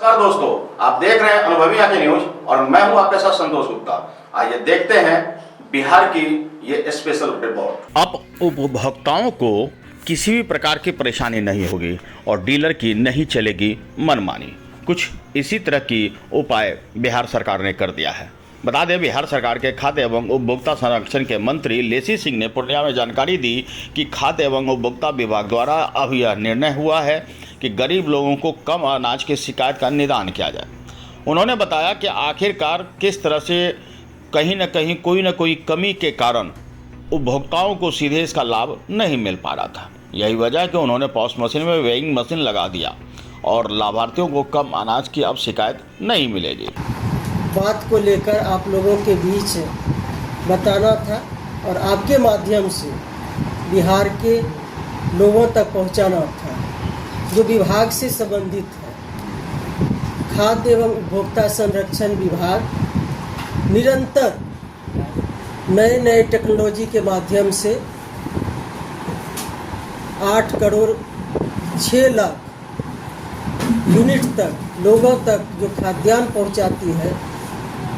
नमस्कार दोस्तों, आप देख रहे हैं अनुभवी आंखें न्यूज और मैं हूं आपके साथ संतोष गुप्ता। आइए देखते हैं बिहार की ये स्पेशल रिपोर्ट। अब उपभोक्ताओं को किसी भी प्रकार की परेशानी नहीं होगी और डीलर की नहीं चलेगी मनमानी। कुछ इसी तरह की उपाय बिहार सरकार ने कर दिया है। बता दें, बिहार सरकार के खाद्य एवं उपभोक्ता संरक्षण के मंत्री लेसी सिंह ने पूर्णिया में जानकारी दी कि खाद्य एवं उपभोक्ता विभाग द्वारा अब यह निर्णय हुआ है कि गरीब लोगों को कम अनाज की शिकायत का निदान किया जाए। उन्होंने बताया कि आखिरकार किस तरह से कहीं न कोई कमी के कारण उपभोक्ताओं को सीधे इसका लाभ नहीं मिल पा रहा था। यही वजह है कि उन्होंने पॉस मशीन में वेइंग मशीन लगा दिया और लाभार्थियों को कम अनाज की अब शिकायत नहीं मिलेगी। बात को लेकर आप लोगों के बीच बताना था और आपके माध्यम से बिहार के लोगों तक पहुंचाना था जो विभाग से संबंधित है। खाद्य एवं उपभोक्ता संरक्षण विभाग निरंतर नए टेक्नोलॉजी के माध्यम से 8 करोड़ 6 लाख यूनिट तक लोगों तक जो खाद्यान्न पहुंचाती है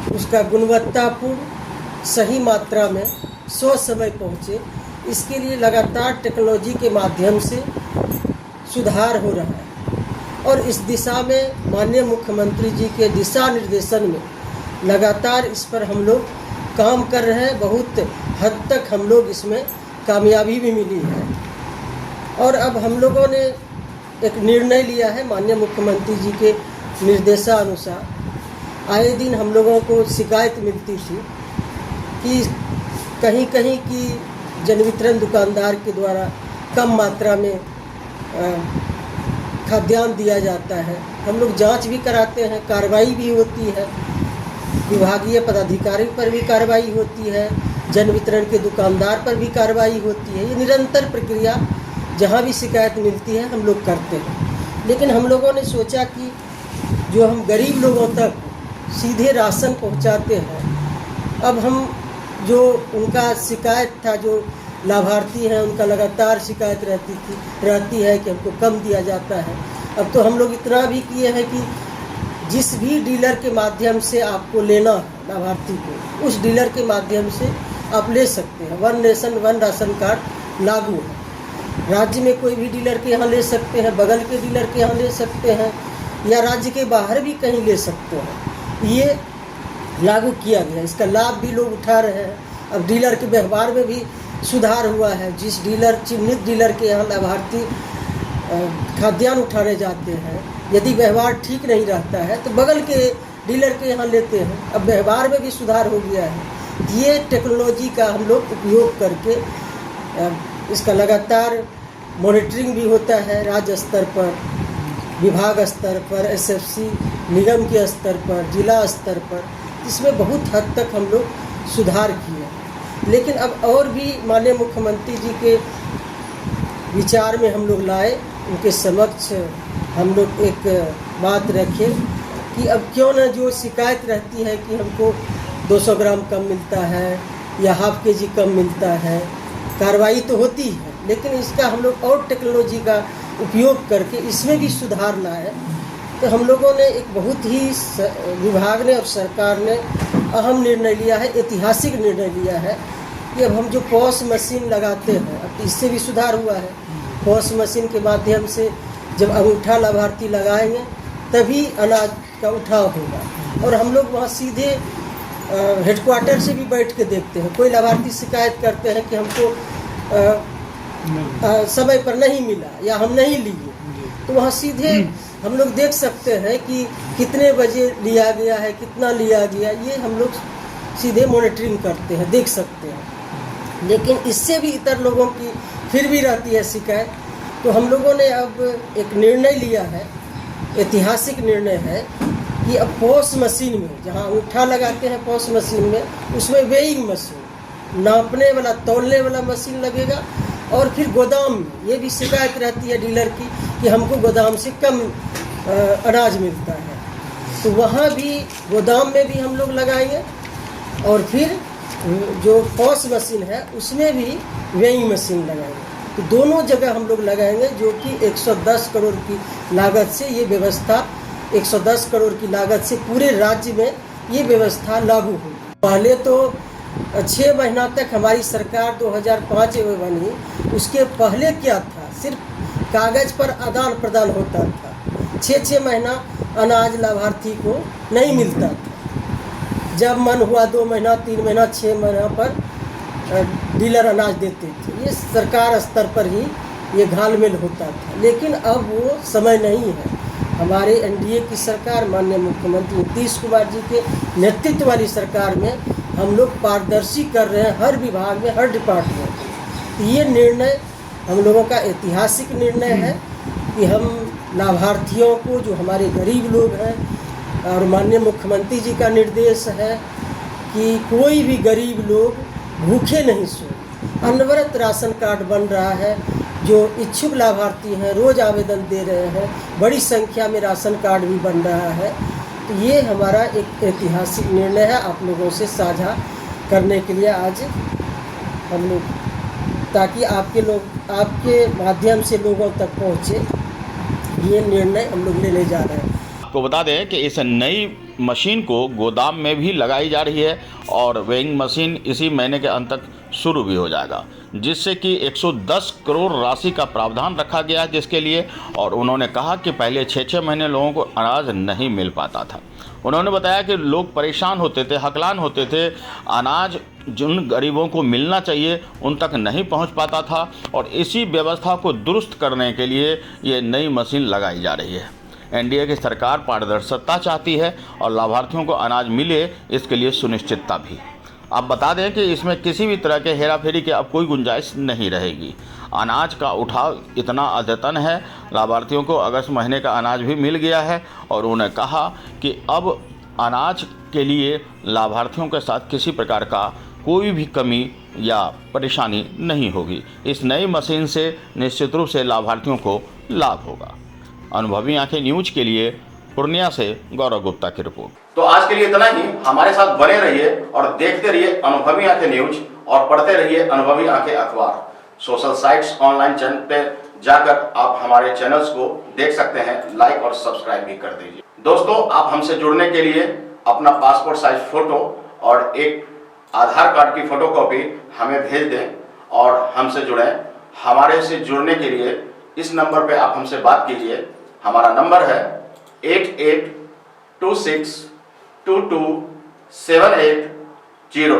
उसका गुणवत्तापूर्ण सही मात्रा में समय पहुँचे, इसके लिए लगातार टेक्नोलॉजी के माध्यम से सुधार हो रहा है। और इस दिशा में माननीय मुख्यमंत्री जी के दिशा निर्देशन में लगातार इस पर हम लोग काम कर रहे हैं। बहुत हद तक हम लोग इसमें कामयाबी भी मिली है और अब हम लोगों ने एक निर्णय लिया है माननीय मुख्यमंत्री जी के निर्देशानुसार। आए दिन हम लोगों को शिकायत मिलती थी कि कहीं की जन वितरण दुकानदार के द्वारा कम मात्रा में खाद्यान्न दिया जाता है। हम लोग जांच भी कराते हैं, कार्रवाई भी होती है, विभागीय पदाधिकारी पर भी कार्रवाई होती है, जन वितरण के दुकानदार पर भी कार्रवाई होती है। ये निरंतर प्रक्रिया जहाँ भी शिकायत मिलती है हम लोग करते हैं। लेकिन हम लोगों ने सोचा कि जो हम गरीब लोगों तक सीधे राशन पहुंचाते हैं, अब हम जो उनका शिकायत था, जो लाभार्थी हैं उनका लगातार शिकायत रहती है कि हमको कम दिया जाता है। अब तो हम लोग इतना भी किए हैं कि जिस भी डीलर के माध्यम से आपको लेना है लाभार्थी को, उस डीलर के माध्यम से आप ले सकते हैं। 1 नेशन 1 राशन कार्ड लागू है। राज्य में कोई भी डीलर के यहाँ ले सकते हैं, बगल के डीलर के यहाँ ले सकते हैं या राज्य के बाहर भी कहीं ले सकते हैं। ये लागू किया गया, इसका लाभ भी लोग उठा रहे हैं। अब डीलर के व्यवहार में भी सुधार हुआ है। जिस डीलर चिन्हित डीलर के यहाँ लाभार्थी खाद्यान्न उठाने जाते हैं, यदि व्यवहार ठीक नहीं रहता है तो बगल के डीलर के यहाँ लेते हैं। अब व्यवहार में भी सुधार हो गया है। ये टेक्नोलॉजी का हम लोग उपयोग करके इसका लगातार मॉनिटरिंग भी होता है राज्य स्तर पर, विभाग स्तर पर, एसएफसी निगम के स्तर पर, जिला स्तर पर। इसमें बहुत हद तक हम लोग सुधार किए। लेकिन अब और भी माननीय मुख्यमंत्री जी के विचार में हम लोग लाए, उनके समक्ष हम लोग एक बात रखे कि अब क्यों न जो शिकायत रहती है कि हमको 200 ग्राम कम मिलता है या ½ kg कम मिलता है, कार्रवाई तो होती है, लेकिन इसका हम लोग और टेक्नोलॉजी का उपयोग करके इसमें भी सुधार लाए। तो हम लोगों ने एक बहुत ही विभाग ने और सरकार ने अहम निर्णय लिया है, ऐतिहासिक निर्णय लिया है कि अब हम जो पॉस मशीन लगाते हैं, अब इससे भी सुधार हुआ है। पॉस मशीन के माध्यम से जब अंगूठा लाभार्थी लगाएंगे तभी अनाज का उठाव होगा और हम लोग वहाँ सीधे हेडक्वार्टर से भी बैठ के देखते हैं। कोई लाभार्थी शिकायत करते हैं कि हमको समय पर नहीं मिला या हम नहीं लिए, तो वहाँ सीधे हम लोग देख सकते हैं कि कितने बजे लिया गया है, कितना लिया गया, ये हम लोग सीधे मॉनिटरिंग करते हैं, देख सकते हैं। लेकिन इससे भी इतर लोगों की फिर भी रहती है शिकायत। तो हम लोगों ने अब एक निर्णय लिया है, ऐतिहासिक निर्णय है कि अब पॉस मशीन में, जहाँ अंगूठा लगाते हैं पॉस मशीन में, उसमें वेइंग मशीन, नापने वाला तौलने वाला मशीन लगेगा। और फिर गोदाम में ये भी शिकायत रहती है डीलर की कि हमको गोदाम से कम अनाज मिलता है, तो वहाँ भी गोदाम में भी हम लोग लगाएंगे। और फिर जो पॉस मशीन है उसमें भी वेइंग मशीन लगाएंगे। तो दोनों जगह हम लोग लगाएंगे, जो कि 110 करोड़ की लागत से ये व्यवस्था 110 करोड़ की लागत से पूरे राज्य में ये व्यवस्था लागू होगी। पहले तो 6 महीना तक हमारी सरकार 2005 में बनी, उसके पहले क्या था, सिर्फ कागज़ पर आदान प्रदान होता था। 6 महीना अनाज लाभार्थी को नहीं मिलता था। जब मन हुआ 2 महीना, 3 महीना, 6 महीना पर डीलर अनाज देते थे। ये सरकार स्तर पर ही ये घालमेल होता था, लेकिन अब वो समय नहीं है। हमारे एनडीए की सरकार, माननीय मुख्यमंत्री नीतीश कुमार जी के नेतृत्व वाली सरकार में हम लोग पारदर्शी कर रहे हैं हर विभाग में, हर डिपार्टमेंट। ये निर्णय हम लोगों का ऐतिहासिक निर्णय है कि हम लाभार्थियों को, जो हमारे गरीब लोग हैं, और माननीय मुख्यमंत्री जी का निर्देश है कि कोई भी गरीब लोग भूखे नहीं सोए। अनवरत राशन कार्ड बन रहा है, जो इच्छुक लाभार्थी हैं रोज़ आवेदन दे रहे हैं, बड़ी संख्या में राशन कार्ड भी बन रहा है। तो ये हमारा एक ऐतिहासिक निर्णय है, आप लोगों से साझा करने के लिए आज हम लोग, ताकि आपके माध्यम से लोगों तक पहुँचे, ये निर्णय हम लोग लेने जा रहे हैं। आपको बता दें कि इस नई मशीन को गोदाम में भी लगाई जा रही है और वेइंग मशीन इसी महीने के अंत तक शुरू भी हो जाएगा, जिससे कि 110 करोड़ राशि का प्रावधान रखा गया है जिसके लिए। और उन्होंने कहा कि पहले 6 महीने लोगों को अनाज नहीं मिल पाता था। उन्होंने बताया कि लोग परेशान होते थे, हकलान होते थे, अनाज जिन गरीबों को मिलना चाहिए उन तक नहीं पहुंच पाता था, और इसी व्यवस्था को दुरुस्त करने के लिए ये नई मशीन लगाई जा रही है। एनडीए की सरकार पारदर्शिता चाहती है और लाभार्थियों को अनाज मिले, इसके लिए सुनिश्चितता भी। आप बता दें कि इसमें किसी भी तरह के हेराफेरी की अब कोई गुंजाइश नहीं रहेगी। अनाज का उठाव इतना अद्यतन है, लाभार्थियों को अगस्त महीने का अनाज भी मिल गया है, और उन्होंने कहा कि अब अनाज के लिए लाभार्थियों के साथ किसी प्रकार का कोई भी कमी या परेशानी नहीं होगी। इस नई मशीन से निश्चित रूप से लाभार्थियों को लाभ होगा। अनुभवी आंखें न्यूज के लिए पूर्णिया से गौरव गुप्ता की रिपोर्ट। तो आज के लिए इतना ही। हमारे साथ बने रहिए और देखते रहिए अनुभवी आंखें न्यूज, और पढ़ते रहिए अनुभवी आंखें अखबार। सोशल साइट्स, ऑनलाइन चैनल पे जाकर आप हमारे चैनल्स को देख सकते हैं, लाइक और सब्सक्राइब भी कर दीजिए। दोस्तों, आप हमसे जुड़ने के लिए अपना पासपोर्ट साइज फोटो और एक आधार कार्ड की फोटोकॉपी हमें भेज दें और हमसे जुड़ें। हमारे से जुड़ने के लिए इस नंबर पे आप हमसे बात कीजिए। हमारा नंबर है 8826227802।